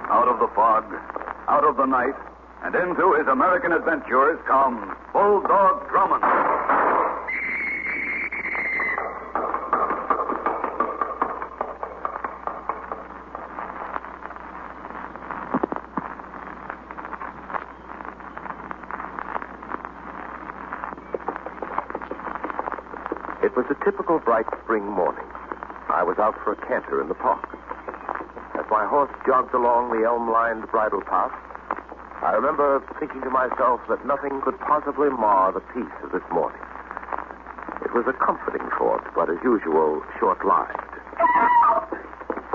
Out of the fog, out of the night, and into his American adventures comes Bulldog Drummond. It was a typical bright spring morning. I was out for a canter in the park. As my horse jogged along the elm-lined bridle path, I remember thinking to myself that nothing could possibly mar the peace of this morning. It was a comforting thought, but as usual, short-lived. Help!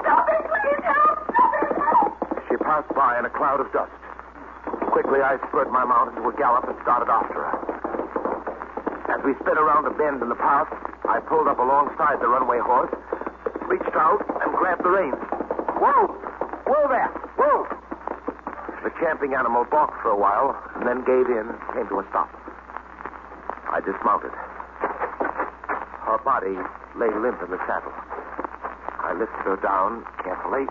Stop it, please, help! Stop it, help! She passed by in a cloud of dust. Quickly, I spurred my mount into a gallop and started after her. As we sped around a bend in the path, I pulled up alongside the runaway horse, reached out, and grabbed the reins. Whoa! Whoa there! Whoa! The champing animal balked for a while, and then gave in and came to a stop. I dismounted. Her body lay limp in the saddle. I lifted her down carefully.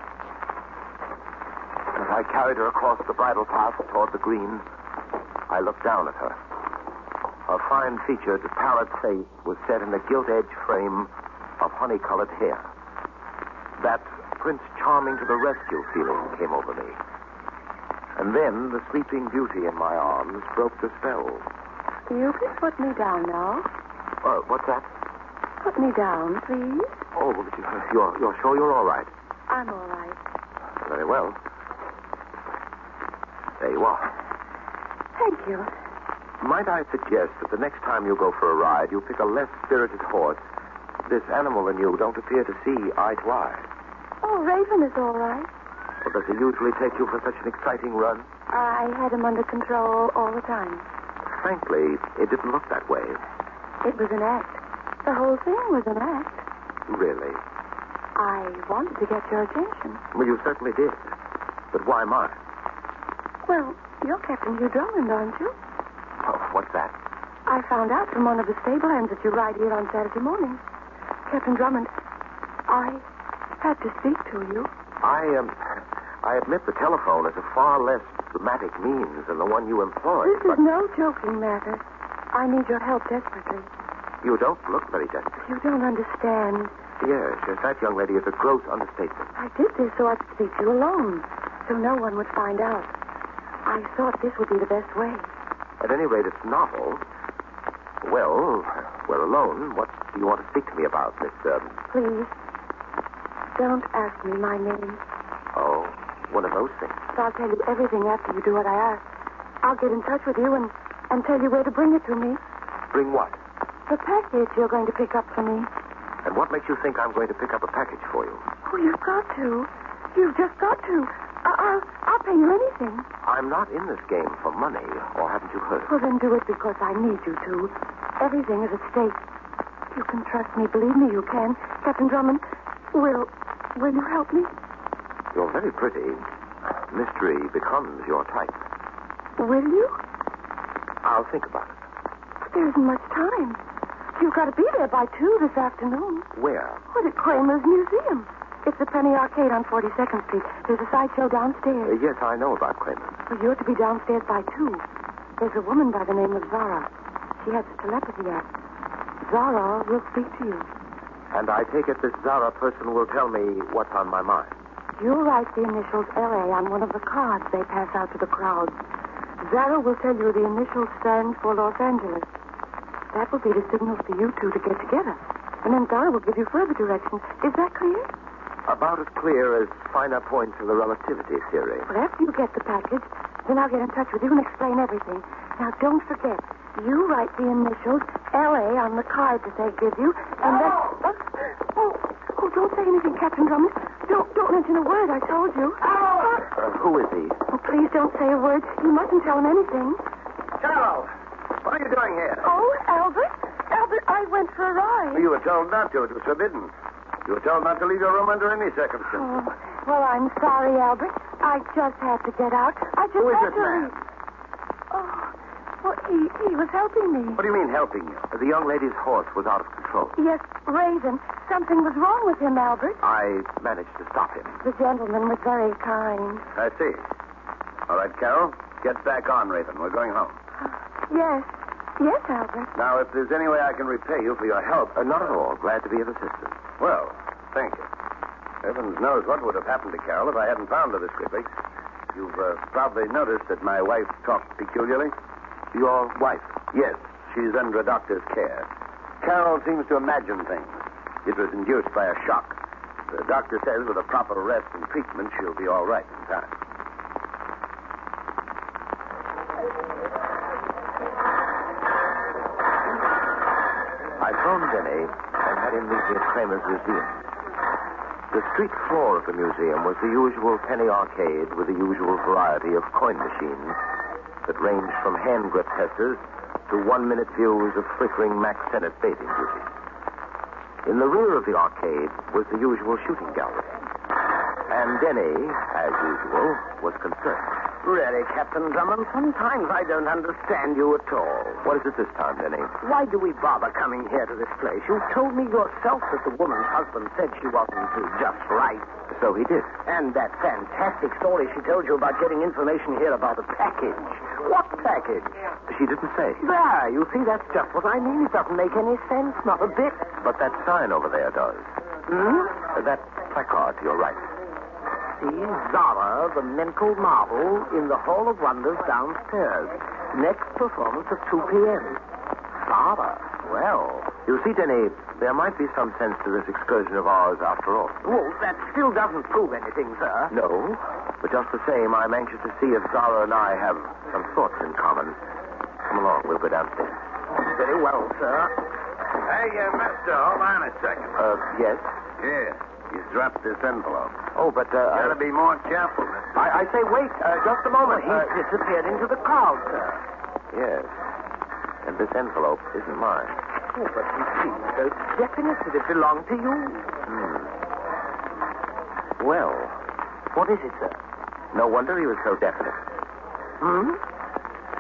As I carried her across the bridle path toward the green, I looked down at her. Her fine-featured, pallid face was set in a gilt-edged frame of honey-colored hair. That Prince Charming to the rescue feeling came over me. And then the sleeping beauty in my arms broke the spell. You can put me down now. What's that? Put me down, please. Oh, you're sure you're all right? I'm all right. Very well. There you are. Thank you. Might I suggest that the next time you go for a ride, you pick a less spirited horse? This animal and you don't appear to see eye to eye. Oh, Raven is all right. Well, does he usually take you for such an exciting run? I had him under control all the time. Frankly, it didn't look that way. It was an act. The whole thing was an act. Really? I wanted to get your attention. Well, you certainly did. But why mine? Well, you're Captain Hugh Drummond, aren't you? Oh, what's that? I found out from one of the stable hands that you ride here on Saturday morning. Captain Drummond, I had to speak to you. I admit the telephone is a far less dramatic means than the one you employ. This is no joking matter. I need your help desperately. You don't look very desperate. You don't understand. Yes, that young lady is a gross understatement. I did this so I could speak to you alone, so no one would find out. I thought this would be the best way. At any rate, it's novel. Well, we're alone. What do you want to speak to me about, Miss... Please, don't ask me my name. Oh, one of those things. I'll tell you everything after you do what I ask. I'll get in touch with you and tell you where to bring it to me. Bring what? The package you're going to pick up for me. And what makes you think I'm going to pick up a package for you? Oh, you've got to. You've just got to. I'll pay you anything. I'm not in this game for money, or haven't you heard? Well, then do it because I need you to. Everything is at stake. You can trust me. Believe me, you can. Captain Drummond, will you help me? You're very pretty. Mystery becomes your type. Will you? I'll think about it. There isn't much time. You've got to be there by 2 this afternoon. Where? Well, at Kramer's Museum. It's the Penny Arcade on 42nd Street. There's a sideshow downstairs. Yes, I know about Kramer. Well, you're to be downstairs by 2. There's a woman by the name of Zara. She has a telepathy act. Zara will speak to you. And I take it this Zara person will tell me what's on my mind. You'll write the initials L.A. on one of the cards they pass out to the crowd. Zara will tell you the initials stand for Los Angeles. That will be the signal for you two to get together. And then Zara will give you further directions. Is that clear? About as clear as finer points of the relativity theory. Well, after you get the package, then I'll get in touch with you and explain everything. Now, don't forget, you write the initials L.A. on the card that they give you, and then... Oh, don't say anything, Captain Drummond. Don't mention a word, I told you. Who is he? Oh, please don't say a word. You mustn't tell him anything. Carol, what are you doing here? Oh, Albert, I went for a ride. You were told not to. It was forbidden. You were told not to leave your room under any circumstances. Oh, well, I'm sorry, Albert. I just had to get out. Who is this man? Oh, well, He was helping me. What do you mean, helping you? The young lady's horse was out of control. Yes, Raven. Something was wrong with him, Albert. I managed to stop him. The gentleman was very kind. I see. All right, Carol, get back on, Raven. We're going home. Yes. Yes, Albert. Now, if there's any way I can repay you for your help... Not at all. Glad to be of assistance. Well, thank you. Heavens knows what would have happened to Carol if I hadn't found her this quickly. You've probably noticed that my wife talked peculiarly. Your wife? Yes, she's under a doctor's care. Carol seems to imagine things. It was induced by a shock. The doctor says with a proper rest and treatment, she'll be all right in time. I phoned Denny and had him meet me at Kramer's museum. The street floor of the museum was the usual penny arcade with the usual variety of coin machines that ranged from hand grip testers to 1-minute views of flickering Max Sennett bathing beauty. In the rear of the arcade was the usual shooting gallery. And Denny, as usual, was concerned. Really, Captain Drummond, sometimes I don't understand you at all. What is it this time, Denny? Why do we bother coming here to this place? You told me yourself that the woman's husband said she wasn't just right. So he did. And that fantastic story she told you about getting information here about a package. What package? She didn't say. There, you see, that's just what I mean. It doesn't make any sense, not a bit. But that sign over there does. That placard to your right. See, Zara, the mental marvel, in the Hall of Wonders downstairs. Next performance at 2 p.m. Zara, well. You see, Denny, there might be some sense to this excursion of ours after all. Well, that still doesn't prove anything, sir. No, but just the same, I'm anxious to see if Zara and I have some thoughts in common. Come along, we'll go downstairs. Very well, sir. Hey, mister, hold on a second. Yes? Here, you dropped this envelope. Oh, but, Gotta be more careful, mister. I say, wait, just a moment. He's disappeared into the crowd, sir. Yes. And this envelope isn't mine. Oh, but you see, so definite that it belonged to you. Well, What is it, sir? no wonder he was so definite. Hmm?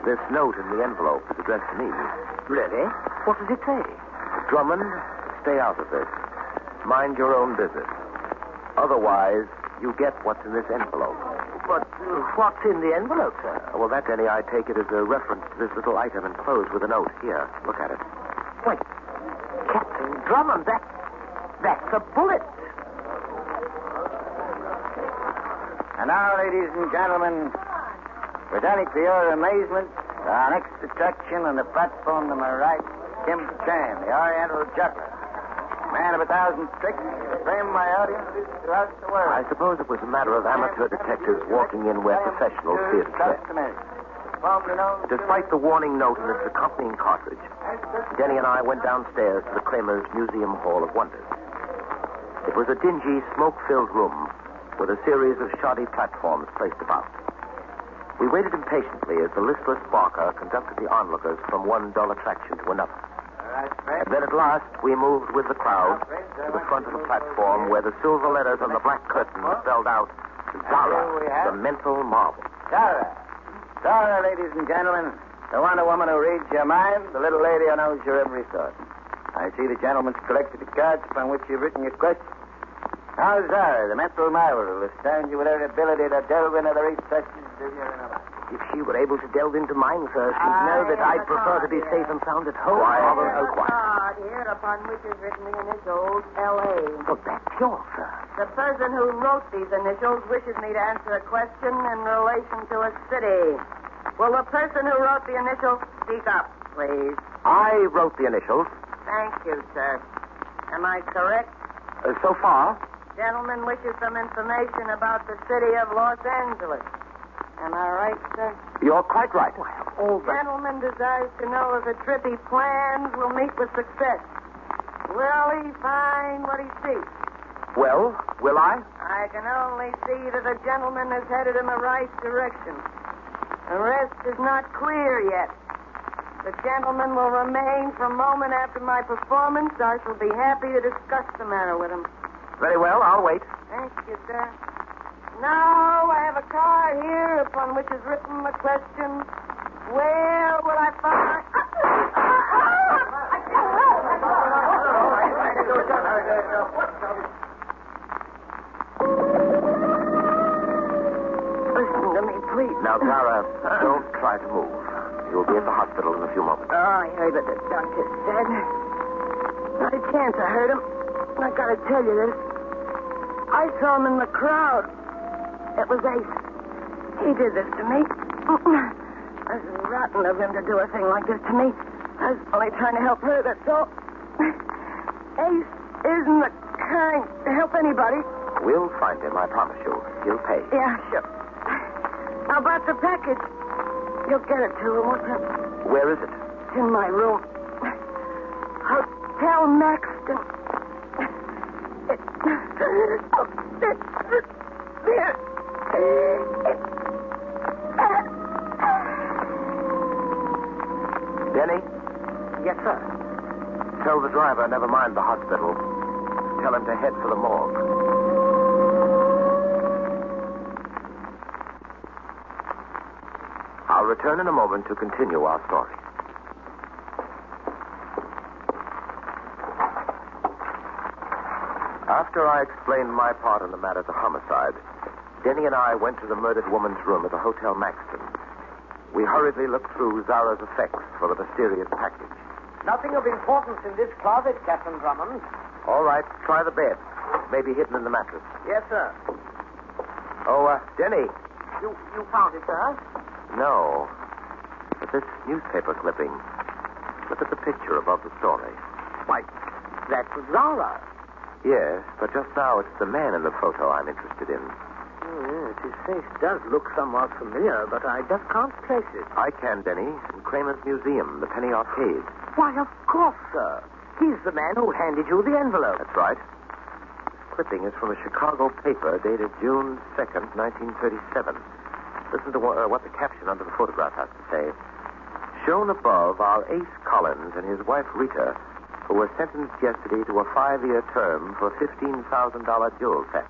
This note in the envelope is addressed to me. Really? What does it say? Drummond, stay out of this. Mind your own business. Otherwise, you get what's in this envelope. But what's in the envelope, sir? Well, that, Denny, I take it as a reference to this little item enclosed with a note. Here, look at it. Wait. Captain Drummond, that's a bullet. And now, ladies and gentlemen, presenting to your amazement, our next attraction on the platform to my right, Kim Chan, the Oriental juggler. Man of 1,000 tricks, framed my audience throughout the world. I suppose it was a matter of amateur detectives walking in where professionals feared tread. Despite the warning note and its accompanying cartridge, Denny and I went downstairs to the Kramer's Museum Hall of Wonders. It was a dingy, smoke-filled room with a series of shoddy platforms placed about. We waited impatiently as the listless Barker conducted the onlookers from one dull attraction to another. And then at last, we moved with the crowd to the front of the platform where the silver letters on the black curtain spelled out, Zara, the mental marvel. Zara, ladies and gentlemen, the Wonder Woman who reads your mind, the little lady who knows your every thought. I see the gentleman's collected the cards upon which you've written your question. Now, Zara, the mental marvel, will astound you with her ability to delve into the recesses of your inner life. If she were able to delve into mine, sir, she'd know that I'd prefer to be safe and sound at home. Card here upon which is written the initials L.A. Oh, that's yours, sir. The person who wrote these initials wishes me to answer a question in relation to a city. Will the person who wrote the initials speak up, please? I wrote the initials. Thank you, sir. Am I correct? So far. Gentleman wishes some information about the city of Los Angeles. Am I right, sir? You're quite right. Gentleman desires to know if the trip he plans will meet with success. Will he find what he seeks? Well, will I? I can only see that the gentleman is headed in the right direction. The rest is not clear yet. The gentleman will remain for a moment after my performance. I shall be happy to discuss the matter with him. Very well, I'll wait. Thank you, sir. Now, I have a card here upon which is written the question, Where will I find... Listen to me, please. Now, Zara, don't try to move. You'll be at the hospital in a few moments. Oh, I heard what the doctor said. Not a chance I heard him. I gotta tell you this. I saw him in the crowd. It was Ace. He did this to me. It was rotten of him to do a thing like this to me. I was only trying to help her, that's all. Ace isn't the kind to help anybody. We'll find him, I promise you. He'll pay. Yeah, sure. How about the package? You'll get it to him, won't you? Where is it? It's in my room. Hotel Maxton. There. Denny? Yes, sir. Tell the driver, never mind the hospital. Tell him to head for the morgue. I'll return in a moment to continue our story. After I explained my part in the matter of the homicide, Denny and I went to the murdered woman's room at the Hotel Maxton. We hurriedly looked through Zara's effects for the mysterious package. Nothing of importance in this closet, Captain Drummond. All right, try the bed. Maybe hidden in the mattress. Yes, sir. Oh, Denny. You found it, sir? No. But this newspaper clipping. Look at the picture above the story. Why, that's Zara. Yes, but just now it's the man in the photo I'm interested in. Oh, yes, his face does look somewhat familiar, but I just can't place it. I can, Denny. In Kramer's Museum, the Penny Arcade. Why, of course, sir. He's the man who handed you the envelope. That's right. This clipping is from a Chicago paper dated June 2nd, 1937. Listen to what the caption under the photograph has to say. Shown above are Ace Collins and his wife Rita, who were sentenced yesterday to a 5-year term for a $15,000 jewel theft.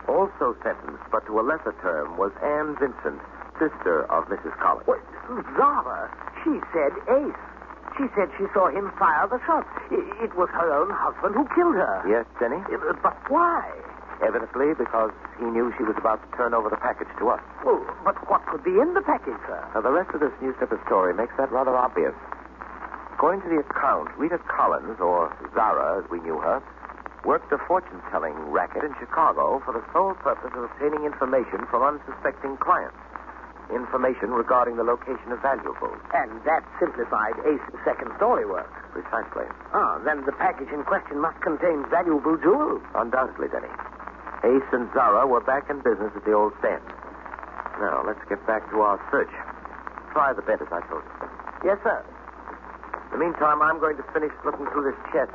Also sentenced, but to a lesser term, was Ann Vincent, sister of Mrs. Collins. What? Zara, she said Ace. She said she saw him fire the shot. It was her own husband who killed her. Yes, Denny? But why? Evidently because he knew she was about to turn over the package to us. Oh, but what could be in the package, sir? Now, the rest of this newspaper story makes that rather obvious. According to the account, Rita Collins, or Zara as we knew her, worked a fortune-telling racket in Chicago for the sole purpose of obtaining information from unsuspecting clients. Information regarding the location of valuables. And that simplified Ace's second-story work. Precisely. Then the package in question must contain valuable jewels. Undoubtedly, Denny. Ace and Zara were back in business at the old stand. Now, let's get back to our search. Try the bed, as I told you. Yes, sir. In the meantime, I'm going to finish looking through this chest.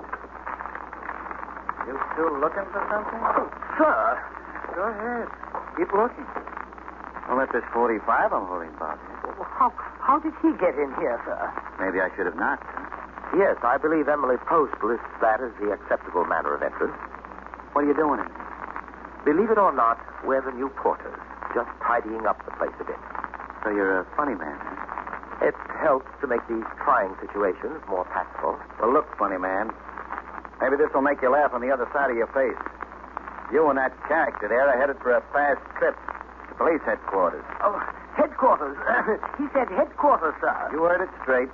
You still looking for something? Oh, sir. Go ahead. Keep looking. Don't let this 45 I'm holding about here. How did he get in here, sir? Maybe I should have knocked. Yes, I believe Emily Post lists that as the acceptable manner of entrance. What are you doing in here? Believe it or not, we're the new porters, just tidying up the place a bit. So you're a funny man, huh? It helps to make these trying situations more tactful. Well, look, funny man. Maybe this will make you laugh on the other side of your face. You and that character there are headed for a fast trip to police headquarters. Oh, headquarters. He said headquarters, sir. You heard it straight.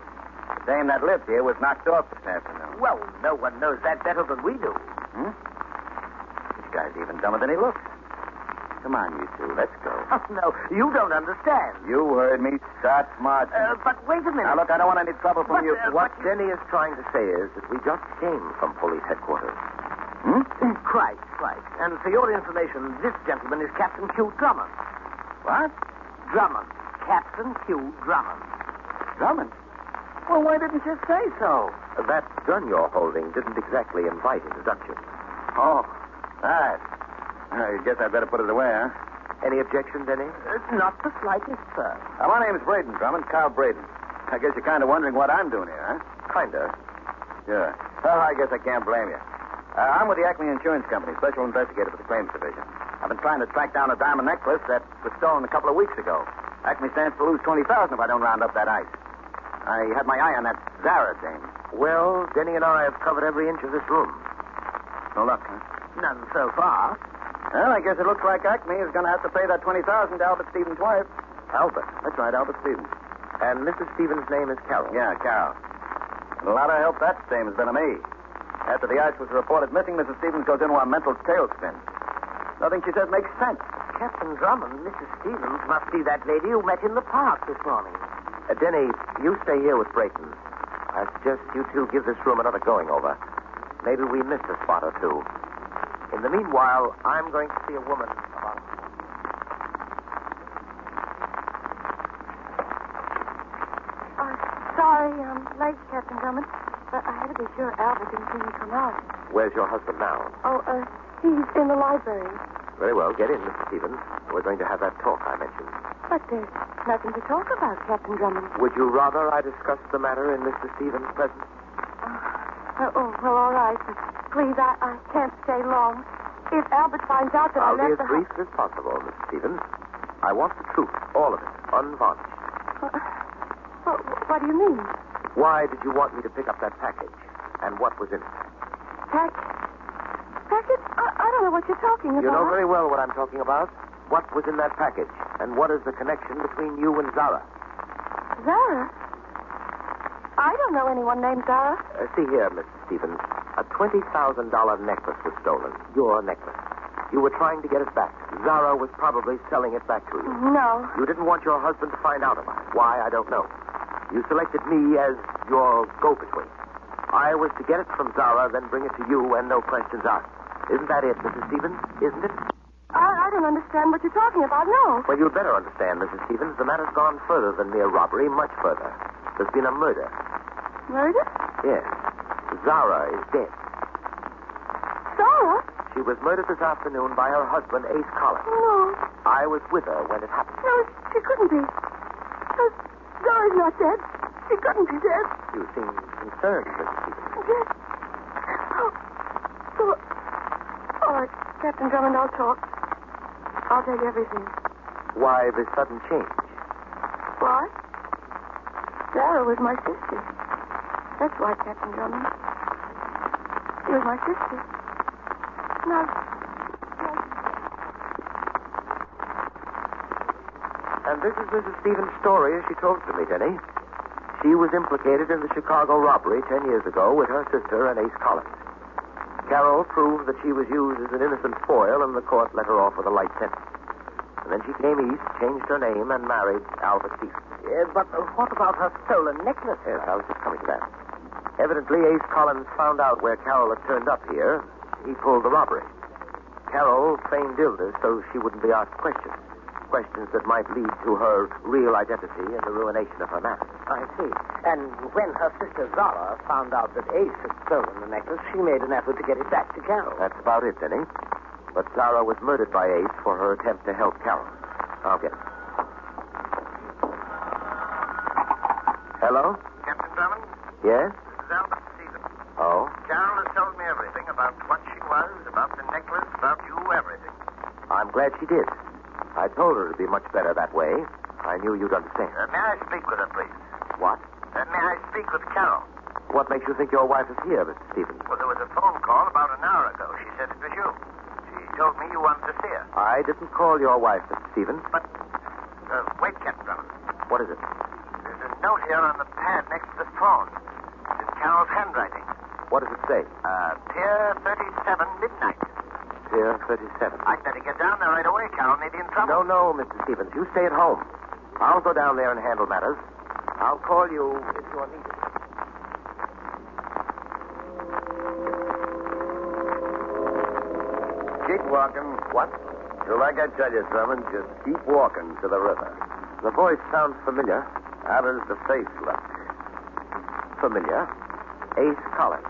The dame that lived here was knocked off this afternoon. Well, no one knows that better than we do. This guy's even dumber than he looks. Come on, you two. Let's go. Oh, no, you don't understand. You heard me. Start smart. But wait a minute. Now, look, I don't want any trouble from you. What Denny is trying to say is that we just came from police headquarters. Quite. And for your information, this gentleman is Captain Hugh Drummond. What? Drummond. Captain Hugh Drummond. Drummond? Well, why didn't you say so? That gun you're holding didn't exactly invite introduction. Oh, right. I guess I'd better put it away, huh? Any objection, Denny? Not the slightest, sir. My name's Braden, Drummond. Carl Braden. I guess you're kind of wondering what I'm doing here, huh? Kinda. Sure. Well, I guess I can't blame you. I'm with the Acme Insurance Company, special investigator for the claims division. I've been trying to track down a diamond necklace that was stolen a couple of weeks ago. Acme stands to lose 20,000 if I don't round up that ice. I had my eye on that Zara dame. Well, Denny and I have covered every inch of this room. No luck, huh? None so far. Well, I guess it looks like Acme is going to have to pay that 20,000 to Albert Stevens' wife. Albert. That's right, Albert Stevens. And Mrs. Stevens' name is Carol. Yeah, Carol. And a lot of help that dame has been to me. After the ice was reported missing, Mrs. Stevens goes into a mental tailspin. Nothing she says makes sense. Captain Drummond, Mrs. Stevens must be that lady you met in the park this morning. Denny, you stay here with Brayton. I suggest you two give this room another going over. Maybe we missed a spot or two. In the meanwhile, I'm going to see a woman about... Sorry, I'm late, Captain Drummond. But I had to be sure Albert didn't see me come out. Where's your husband now? He's in the library. Very well. Get in, Mr. Stevens. We're going to have that talk I mentioned. But there's nothing to talk about, Captain Drummond. Would you rather I discuss the matter in Mr. Stevens' presence? Well, all right. But please, I can't stay long. If Albert finds out that I'll I be left as brief as possible, Mr. Stevens. I want the truth, all of it, unvarnished. What do you mean? Why did you want me to pick up that package? And what was in it? Package? I don't know what you're talking about. You know very well what I'm talking about. What was in that package? And what is the connection between you and Zara? Zara? I don't know anyone named Zara. See here, Mr. Stevens. A $20,000 necklace was stolen. Your necklace. You were trying to get it back. Zara was probably selling it back to you. No. You didn't want your husband to find out about it. Why, I don't know. You selected me as your go-between. I was to get it from Zara, then bring it to you, and no questions asked. Isn't that it, Mrs. Stevens? Isn't it? I don't understand what you're talking about, no. Well, you'd better understand, Mrs. Stevens. The matter's gone further than mere robbery, much further. There's been a murder. Murder? Yes. Zara is dead. Zara? She was murdered this afternoon by her husband, Ace Collins. No. I was with her when it happened. No, she couldn't be. Zara's not dead. She couldn't be dead. You seem concerned, Mrs. Stevens. Yes. All right, Captain Drummond, I'll talk. I'll tell you everything. Why this sudden change? Why? Zara was my sister. That's why, Captain Drummond. She was my sister. No. And this is Mrs. Stevens' story as she told it to me, Denny. She was implicated in the Chicago robbery 10 years ago with her sister and Ace Collins. Carol proved that she was used as an innocent foil, and the court let her off with a light sentence. And then she came east, changed her name, and married Albert Stevens. But what about her stolen necklace? Yes, I was just coming to that. Evidently, Ace Collins found out where Carol had turned up here. He pulled the robbery. Carol feigned illness so she wouldn't be asked questions. Questions that might lead to her real identity and the ruination of her marriage. I see. And when her sister Zara found out that Ace had stolen the necklace, she made an effort to get it back to Carol. That's about it, Denny. But Zara was murdered by Ace for her attempt to help Carol. I'll get it. Hello? Captain Drummond? Yes? This is Albert Stevens. Oh? Carol has told me everything about what she was, about the necklace, about you, everything. I'm glad she did. I told her it'd be much better that way. I knew you'd understand. May I speak with her, please? What? May I speak with Carol? What makes you think your wife is here, Mr. Stevens? Well, there was a phone call about an hour ago. She said it was you. She told me you wanted to see her. I didn't call your wife, Mr. Stevens. But, wait, Captain Drummond. What is it? There's a note here on the pad next to the phone. It's Carol's handwriting. What does it say? Pier 37, midnight. Pier 37. I'd better get down there right away. Carol may be in trouble. No, Mr. Stevens. You stay at home. I'll go down there and handle matters. I'll call you if you're needed. Keep walking. What? Do like I tell you, Drummond, just keep walking to the river. The voice sounds familiar. How does the face look? Familiar. Ace Collins.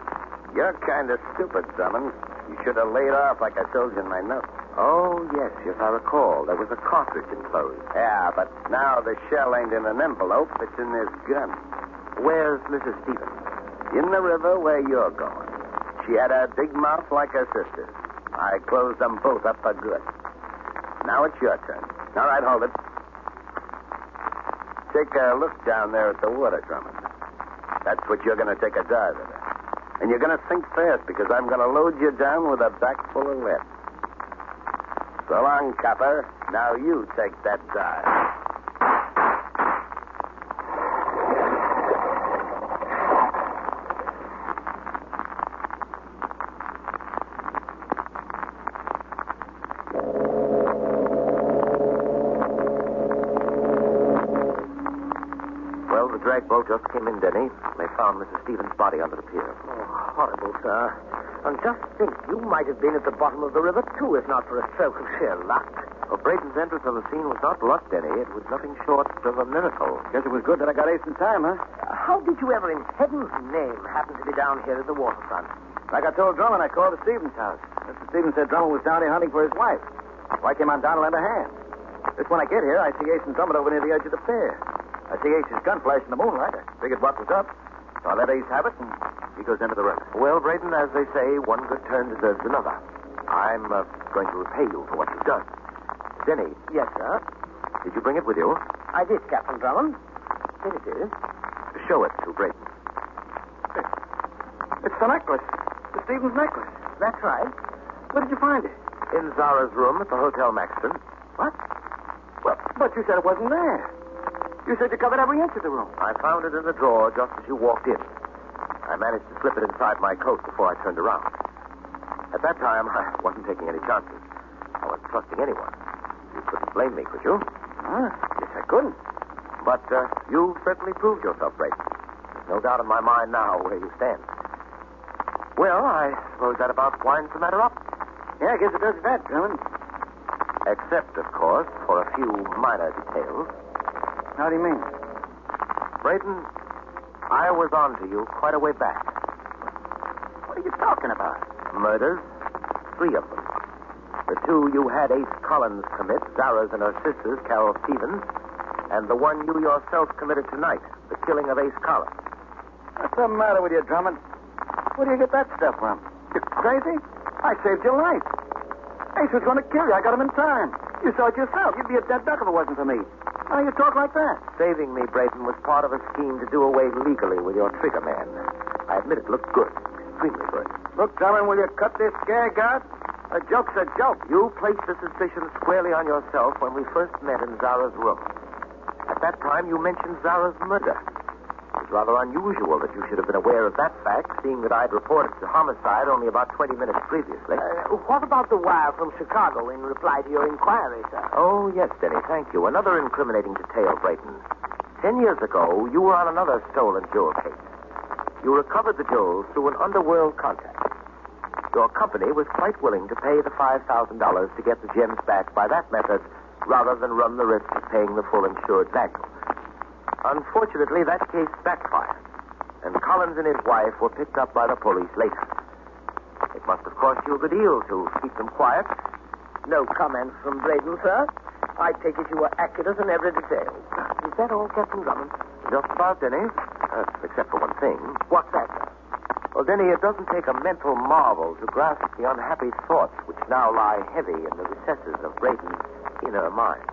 You're kind of stupid, Drummond. You should have laid off like I told you in my note. Oh, yes, I recall. There was a cartridge enclosed. Yeah, but now the shell ain't in an envelope. It's in this gun. Where's Mrs. Stevens? In the river where you're going. She had a big mouth like her sister's. I closed them both up for good. Now it's your turn. All right, hold it. Take a look down there at the water, Drummond. That's what you're going to take a dive at. And you're going to think fast because I'm going to load you down with a back full of lead. So long, copper. Now you take that dive. Drag boat just came in, Denny. They found Mrs. Stevens' body under the pier. Oh, horrible, sir. And just think, you might have been at the bottom of the river, too, if not for a stroke of sheer luck. Well, Braden's entrance on the scene was not luck, Denny. It was nothing short of a miracle. Guess it was good that I got Ace in time, huh? How did you ever, in heaven's name, happen to be down here at the waterfront? Like I told Drummond, I called the Stevens house. Mr. Stevens said Drummond was down here hunting for his wife. So I came on down to lend a hand. Just when I get here, I see Ace and Drummond over near the edge of the pier. I see Ace's gun flash in the moonlight. I figured what was up. So I let Ace have it, and he goes into the river. Well, Braden, as they say, one good turn deserves another. I'm going to repay you for what you've done. Denny. Yes, sir. Did you bring it with you? I did, Captain Drummond. Here it is. Show it to Braden. It's the necklace. The Stevens necklace. That's right. Where did you find it? In Zara's room at the Hotel Maxton. What? Well, but you said it wasn't there. You said you covered every inch of the room. I found it in the drawer just as you walked in. I managed to slip it inside my coat before I turned around. At that time, I wasn't taking any chances. I wasn't trusting anyone. You couldn't blame me, could you? Yes, I couldn't. But you certainly proved yourself, Brayton. There's no doubt in my mind now where you stand. Well, I suppose that about winds the matter up. Yeah, I guess it does that, Drummond. Except, of course, for a few minor details. How do you mean? Brayton, I was on to you quite a way back. What are you talking about? Murders. 3 of them. The 2 you had Ace Collins commit, Zara's and her sister's, Carol Stevens, and the one you yourself committed tonight, the killing of Ace Collins. What's the matter with you, Drummond? Where do you get that stuff from? You crazy? I saved your life. Ace was going to kill you. I got him in time. You saw it yourself. You'd be a dead duck if it wasn't for me. How you talk like that? Saving me, Brayton, was part of a scheme to do away legally with your trigger man. I admit it looked good. Extremely good. Look, Drummond, will you cut this gag out? A joke's a joke. You placed the suspicion squarely on yourself when we first met in Zara's room. At that time, you mentioned Zara's murder. It was rather unusual that you should have been aware of that fact, seeing that I'd reported the homicide only about 20 minutes previously. What about the wire from Chicago in reply to your inquiry, sir? Oh, yes, Denny, thank you. Another incriminating detail, Brayton. 10 years ago, you were on another stolen jewel case. You recovered the jewels through an underworld contact. Your company was quite willing to pay the $5,000 to get the gems back by that method rather than run the risk of paying the full insured value. Unfortunately, that case backfired, and Collins and his wife were picked up by the police later. It must have cost you a good deal to keep them quiet. No comment from Braden, sir. I take it you were accurate in every detail. Is that all, Captain Drummond? Just about, Denny. Except for one thing. What's that, sir? Well, Denny, it doesn't take a mental marvel to grasp the unhappy thoughts which now lie heavy in the recesses of Braden's inner mind.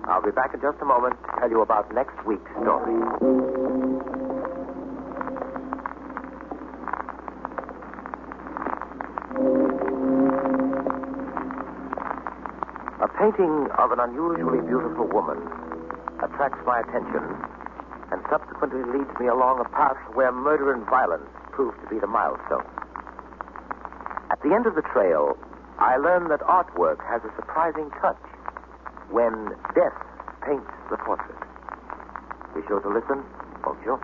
I'll be back in just a moment to tell you about next week's story. A painting of an unusually beautiful woman attracts my attention and subsequently leads me along a path where murder and violence prove to be the milestone. At the end of the trail, I learn that artwork has a surprising touch when death paints the portrait. Be sure to listen, won't you?